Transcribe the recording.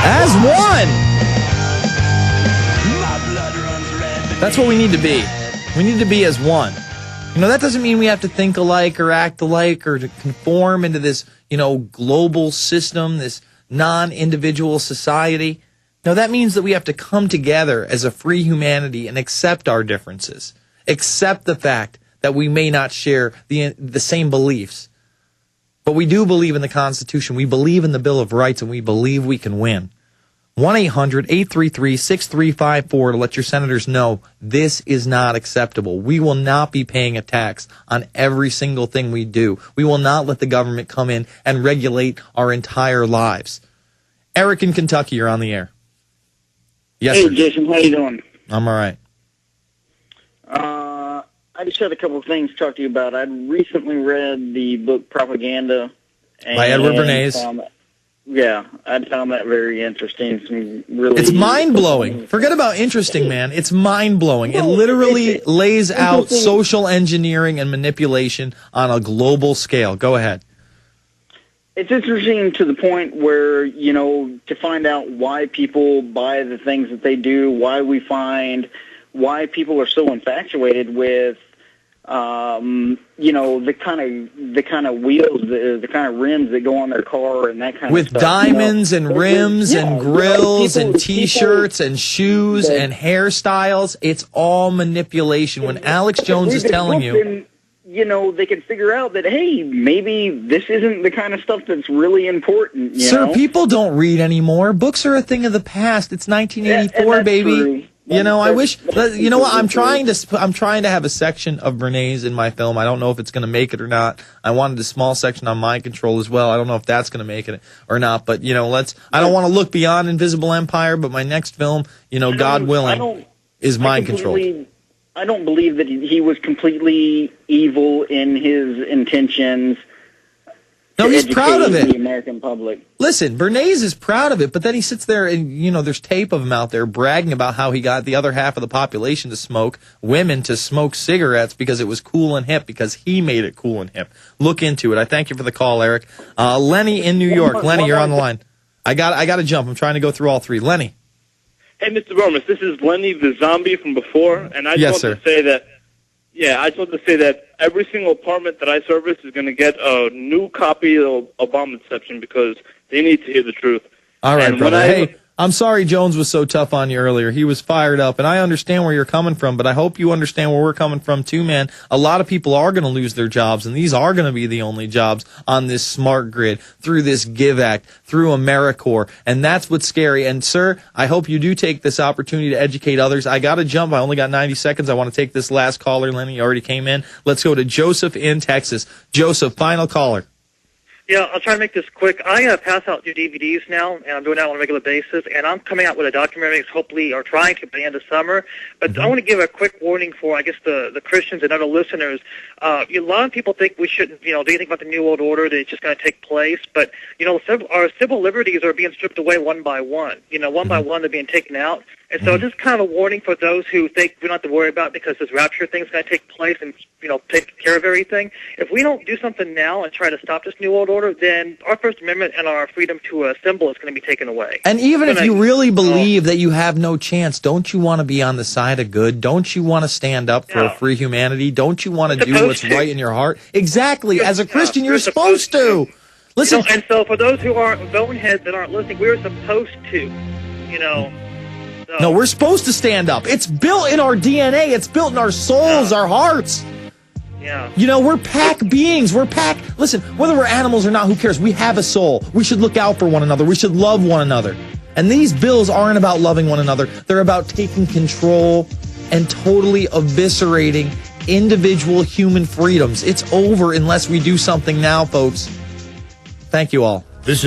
As one. That's what we need to be. We need to be as one. You know, that doesn't mean we have to think alike or act alike or to conform into this, global system, this non-individual society. No, that means that we have to come together as a free humanity and accept our differences. Accept the fact that we may not share the same beliefs. But we do believe in the Constitution. We believe in the Bill of Rights, and we believe we can win. 1-800-833-6354 to let your senators know this is not acceptable. We will not be paying a tax on every single thing we do. We will not let the government come in and regulate our entire lives. Eric in Kentucky, you're on the air. Yes, hey, sir. Jason, how you doing? I'm all right. I just had a couple of things to talk to you about. I'd recently read the book Propaganda. By Edward Bernays. I found that very interesting. It's mind-blowing. Forget about interesting, man. It's mind-blowing. It literally lays out social engineering and manipulation on a global scale. Go ahead. It's interesting to the point where, to find out why people buy the things that they do, why people are so infatuated with, the kind of wheels, the kind of rims that go on their car and that kind of stuff. With diamonds and rims and grills and T-shirts and shoes and hairstyles, it's all manipulation. When Alex Jones is telling you... they can figure out that, hey, maybe this isn't the kind of stuff that's really important. Sir, people don't read anymore. Books are a thing of the past. It's 1984, baby. True. I wish. You know what? I'm trying to have a section of Bernays in my film. I don't know if it's going to make it or not. I wanted a small section on Mind Control as well. I don't know if that's going to make it or not. But I don't want to look beyond Invisible Empire. But my next film, God willing, is Mind Control. I don't believe that he was completely evil in his intentions. No, he's proud of it. The American public. Listen, Bernays is proud of it, but then he sits there and, there's tape of him out there bragging about how he got the other half of the population to smoke, women to smoke cigarettes because it was cool and hip, because he made it cool and hip. Look into it. I thank you for the call, Eric. Lenny in New York. Lenny, you're on the line. I got to jump. I'm trying to go through all three. Lenny. Hey, Mr. Bermas, this is Lenny the Zombie from before, and I just want to say that, every single apartment that I service is going to get a new copy of Obama Deception because they need to hear the truth. All right, brother. Hey, I'm sorry Jones was so tough on you earlier. He was fired up, and I understand where you're coming from, but I hope you understand where we're coming from too, man. A lot of people are going to lose their jobs, and these are going to be the only jobs on this smart grid, through this GIVE Act, through AmeriCorps, and that's what's scary. And, sir, I hope you do take this opportunity to educate others. I got to jump. I only got 90 seconds. I want to take this last caller. Lenny already came in. Let's go to Joseph in Texas. Joseph, final caller. Yeah, I'll try to make this quick. I pass out new DVDs now, and I'm doing that on a regular basis, and I'm coming out with a documentary, hopefully, or trying to by the end of summer. But I want to give a quick warning for, I guess, the Christians and other listeners. A lot of people think we shouldn't, do anything about the New World Order, that it's just going to take place. But, our civil liberties are being stripped away one by one. One by one they're being taken out. And so just kind of a warning for those who think we don't have to worry about it because this rapture thing is going to take place and, take care of everything. If we don't do something now and try to stop this New World Order, then our First Amendment and our freedom to assemble is going to be taken away. And even if you really believe that you have no chance, don't you want to be on the side of good? Don't you want to stand up for free humanity? Don't you want to do what's right in your heart? Exactly. As a Christian, you're supposed to. Listen. And so for those who aren't boneheads that aren't listening, we're supposed to, No, we're supposed to stand up. It's built in our DNA. It's built in our souls, our hearts. Yeah. We're pack beings. We're pack. Listen, whether we're animals or not, who cares? We have a soul. We should look out for one another. We should love one another. And these bills aren't about loving one another. They're about taking control and totally eviscerating individual human freedoms. It's over unless we do something now, folks. Thank you all.